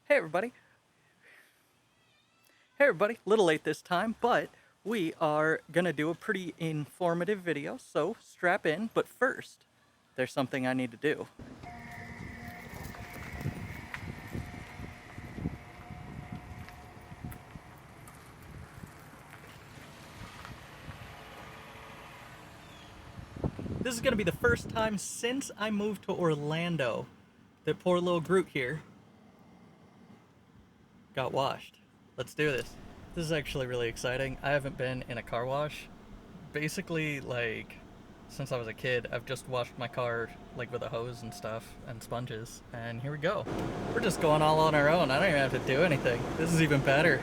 Hey everybody. Hey everybody, little late this time, but we are gonna do a pretty informative video, so strap in. But first, there's something I need to do. This is gonna be the first time since I moved to Orlando that poor little Groot here got washed. Let's do this. This is actually really exciting. I haven't been in a car wash basically since I was a kid. I've just washed my car with a hose and stuff and sponges, and here we go. We're just going all on our own. I don't even have to do anything. This is even better.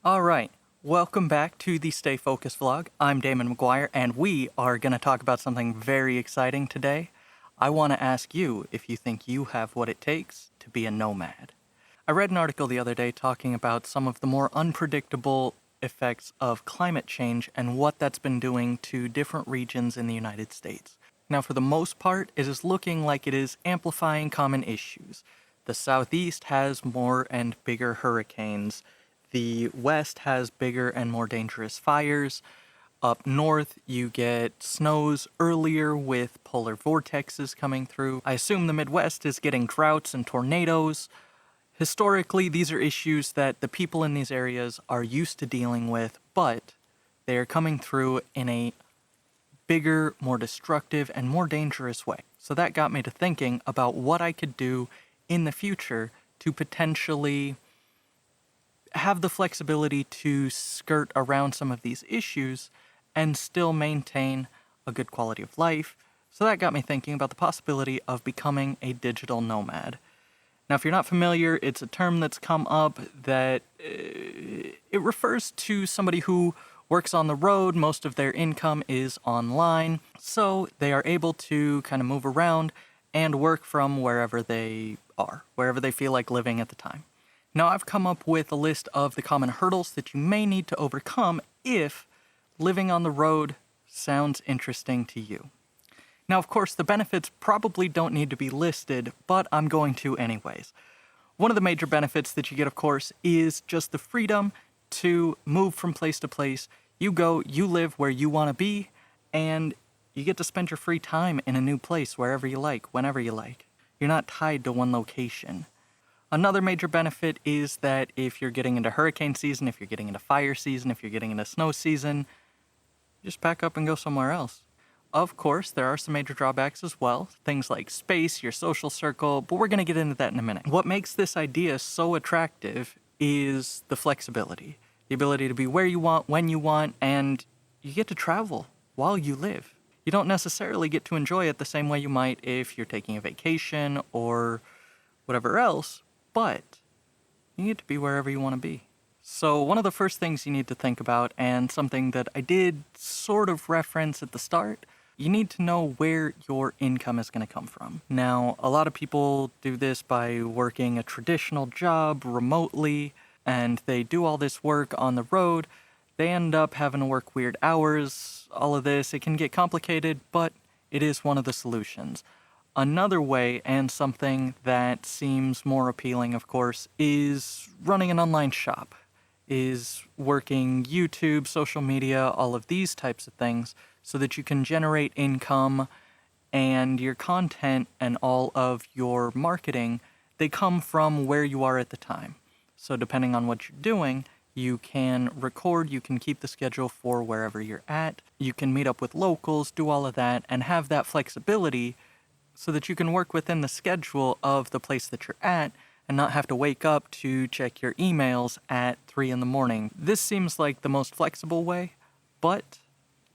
Alright, welcome back to the Stay Focused vlog. I'm Damon McGuire, and we are going to talk about something very exciting today. I want to ask you if you think you have what it takes to be a nomad. I read an article the other day talking about some of the more unpredictable effects of climate change and what that's been doing to different regions in the United States. Now, for the most part, it is looking like it is amplifying common issues. The Southeast has more and bigger hurricanes. The West has bigger and more dangerous fires. Up north, you get snows earlier with polar vortexes coming through. I assume the Midwest is getting droughts and tornadoes. Historically, these are issues that the people in these areas are used to dealing with, but they are coming through in a bigger, more destructive, and more dangerous way. So that got me to thinking about what I could do in the future to potentially have the flexibility to skirt around some of these issues and still maintain a good quality of life. So that got me thinking about the possibility of becoming a digital nomad. Now, if you're not familiar, it's a term that's come up that it refers to somebody who works on the road. Most of their income is online, so they are able to kind of move around and work from wherever they are, wherever they feel like living at the time. Now, I've come up with a list of the common hurdles that you may need to overcome if living on the road sounds interesting to you. Now, of course, the benefits probably don't need to be listed, but I'm going to anyways. One of the major benefits that you get, of course, is just the freedom to move from place to place. You go, you live where you want to be, and you get to spend your free time in a new place wherever you like, whenever you like. You're not tied to one location. Another major benefit is that if you're getting into hurricane season, if you're getting into fire season, if you're getting into snow season, just pack up and go somewhere else. Of course, there are some major drawbacks as well, things like space, your social circle, but we're going to get into that in a minute. What makes this idea so attractive is the flexibility, the ability to be where you want, when you want, and you get to travel while you live. You don't necessarily get to enjoy it the same way you might if you're taking a vacation or whatever else, but you get to be wherever you want to be. So one of the first things you need to think about, and something that I did sort of reference at the start, you need to know where your income is going to come from. Now, a lot of people do this by working a traditional job remotely, and they do all this work on the road. They end up having to work weird hours, all of this. It can get complicated, but it is one of the solutions. Another way, and something that seems more appealing, of course, is running an online shop, is working YouTube, social media, all of these types of things, so that you can generate income, and your content and all of your marketing, they come from where you are at the time. So depending on what you're doing, you can record, you can keep the schedule for wherever you're at, you can meet up with locals, do all of that, and have that flexibility so that you can work within the schedule of the place that you're at and not have to wake up to check your emails at 3 in the morning. This seems like the most flexible way, but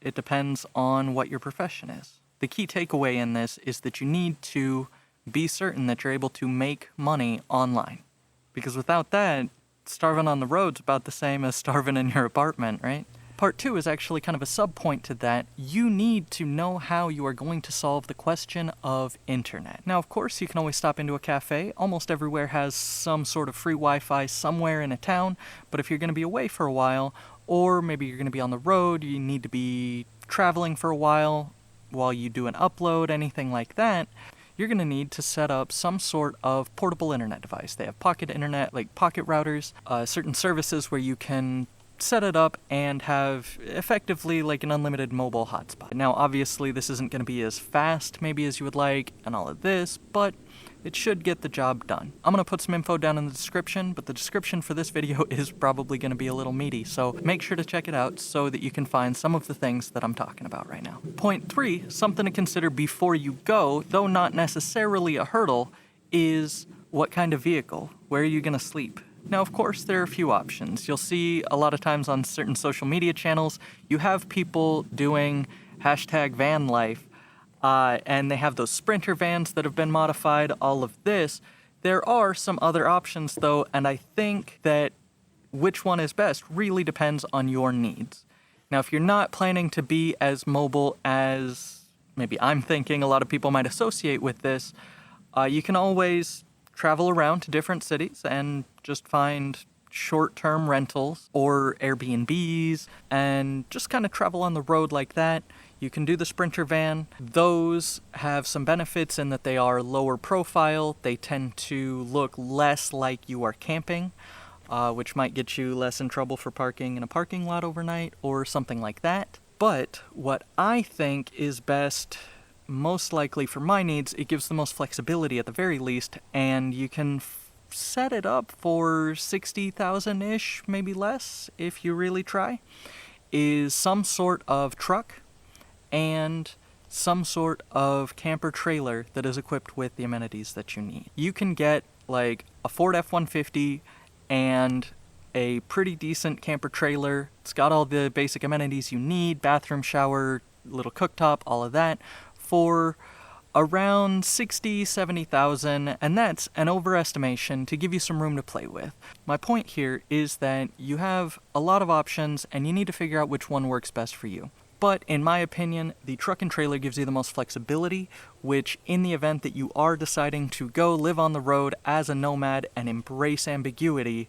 it depends on what your profession is. The key takeaway in this is that you need to be certain that you're able to make money online. Because without that, starving on the road's about the same as starving in your apartment, right? Part 2 is actually kind of a sub-point to that. You need to know how you are going to solve the question of internet. Now, of course, you can always stop into a cafe. Almost everywhere has some sort of free Wi-Fi somewhere in a town, but if you're going to be away for a while, or maybe you're going to be on the road, you need to be traveling for a while you do an upload, anything like that, you're going to need to set up some sort of portable internet device. They have pocket internet, like pocket routers, certain services where you can set it up and have effectively like an unlimited mobile hotspot. Now, obviously, this isn't going to be as fast maybe as you would like and all of this, but it should get the job done. I'm going to put some info down in the description, but the description for this video is probably going to be a little meaty, so make sure to check it out so that you can find some of the things that I'm talking about right now. Point 3, something to consider before you go, though not necessarily a hurdle, is what kind of vehicle? Where are you going to sleep? Now, of course, there are a few options. You'll see a lot of times on certain social media channels, you have people doing #van life, and they have those Sprinter vans that have been modified, all of this. There are some other options, though, and I think that which one is best really depends on your needs. Now, if you're not planning to be as mobile as maybe I'm thinking a lot of people might associate with this, you can always travel around to different cities and just find short-term rentals or Airbnbs and just kind of travel on the road like that. You can do the Sprinter van. Those have some benefits in that they are lower profile. They tend to look less like you are camping, which might get you less in trouble for parking in a parking lot overnight or something like that. But what I think is best, most likely for my needs, it gives the most flexibility at the very least, and you can set it up for 60,000-ish, maybe less, if you really try, is some sort of truck and some sort of camper trailer that is equipped with the amenities that you need. You can get like a Ford F-150 and a pretty decent camper trailer. It's got all the basic amenities you need, bathroom, shower, little cooktop, all of that, for around 60, 70,000, and that's an overestimation to give you some room to play with. My point here is that you have a lot of options and you need to figure out which one works best for you. But in my opinion, the truck and trailer gives you the most flexibility, which in the event that you are deciding to go live on the road as a nomad and embrace ambiguity,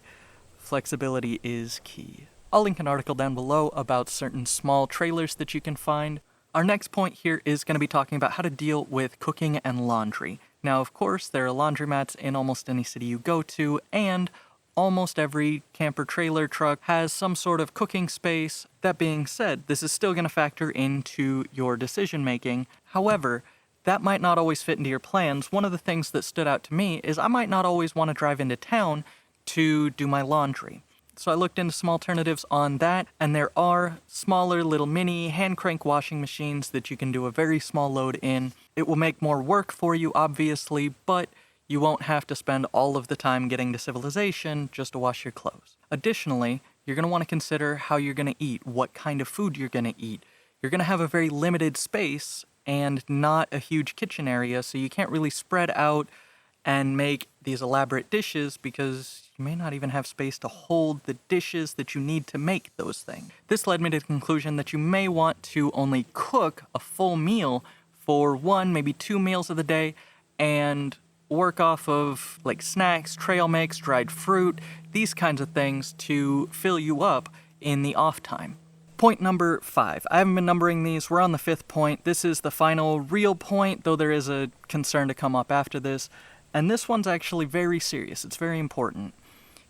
flexibility is key. I'll link an article down below about certain small trailers that you can find. Our next point here is going to be talking about how to deal with cooking and laundry. Now, of course, there are laundromats in almost any city you go to, and almost every camper trailer truck has some sort of cooking space. That being said, this is still going to factor into your decision making. However, that might not always fit into your plans. One of the things that stood out to me is I might not always want to drive into town to do my laundry. So I looked into some alternatives on that, and there are smaller little mini hand crank washing machines that you can do a very small load in. It will make more work for you, obviously, but you won't have to spend all of the time getting to civilization just to wash your clothes. Additionally, you're going to want to consider how you're going to eat, what kind of food you're going to eat. You're going to have a very limited space and not a huge kitchen area, so you can't really spread out and make these elaborate dishes because you may not even have space to hold the dishes that you need to make those things. This led me to the conclusion that you may want to only cook a full meal for 1, maybe 2 meals of the day and work off of like snacks, trail mix, dried fruit, these kinds of things to fill you up in the off time. Point number 5. I haven't been numbering these. We're on the 5th point. This is the final real point, though there is a concern to come up after this. And this one's actually very serious. It's very important.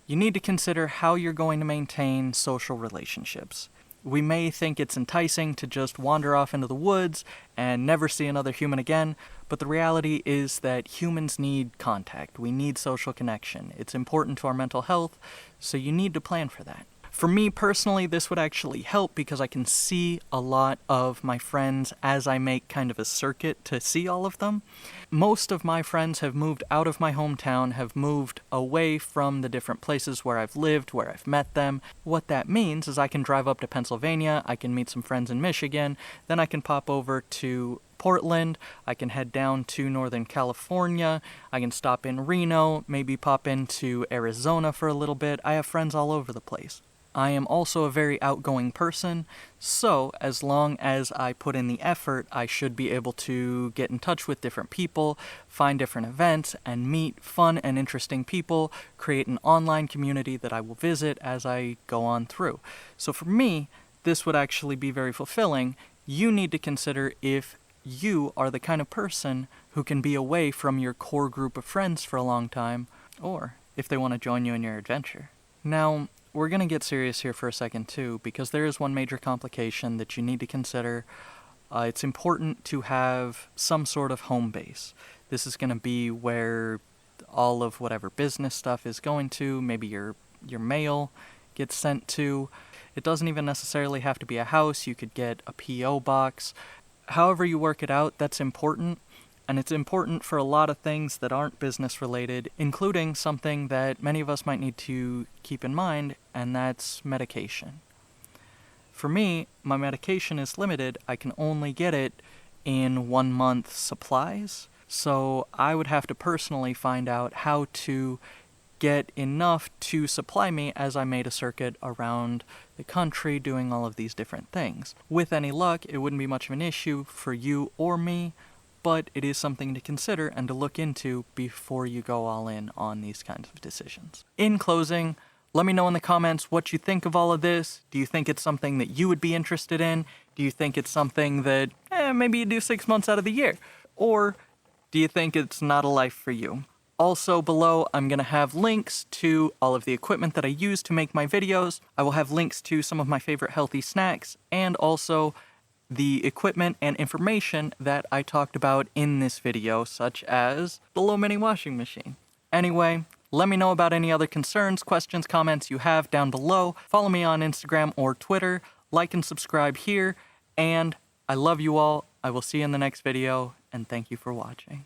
You need to consider how you're going to maintain social relationships. We may think it's enticing to just wander off into the woods and never see another human again, but the reality is that humans need contact. We need social connection. It's important to our mental health, so you need to plan for that. For me personally, this would actually help because I can see a lot of my friends as I make kind of a circuit to see all of them. Most of my friends have moved out of my hometown, have moved away from the different places where I've lived, where I've met them. What that means is I can drive up to Pennsylvania, I can meet some friends in Michigan, then I can pop over to Portland, I can head down to Northern California, I can stop in Reno, maybe pop into Arizona for a little bit. I have friends all over the place. I am also a very outgoing person, so as long as I put in the effort, I should be able to get in touch with different people, find different events, and meet fun and interesting people, create an online community that I will visit as I go on through. So for me, this would actually be very fulfilling. You need to consider if you are the kind of person who can be away from your core group of friends for a long time, or if they want to join you in your adventure. Now, we're going to get serious here for a second too, because there is one major complication that you need to consider. It's important to have some sort of home base. This is going to be where all of whatever business stuff is going to, maybe your mail gets sent to. It doesn't even necessarily have to be a house. You could get a P.O. box. However you work it out, that's important. And it's important for a lot of things that aren't business related, including something that many of us might need to keep in mind, and that's medication. For me, my medication is limited. I can only get it in 1 month supplies. So I would have to personally find out how to get enough to supply me as I made a circuit around the country doing all of these different things. With any luck, it wouldn't be much of an issue for you or me, but it is something to consider and to look into before you go all in on these kinds of decisions. In closing, let me know in the comments what you think of all of this. Do you think it's something that you would be interested in? Do you think it's something that maybe you do 6 months out of the year? Or do you think it's not a life for you? Also below, I'm going to have links to all of the equipment that I use to make my videos. I will have links to some of my favorite healthy snacks, and also the equipment and information that I talked about in this video, such as the low mini washing machine. Anyway, let me know about any other concerns, questions, comments you have down below. Follow me on Instagram or Twitter. Like and subscribe here. And I love you all. I will see you in the next video, and thank you for watching.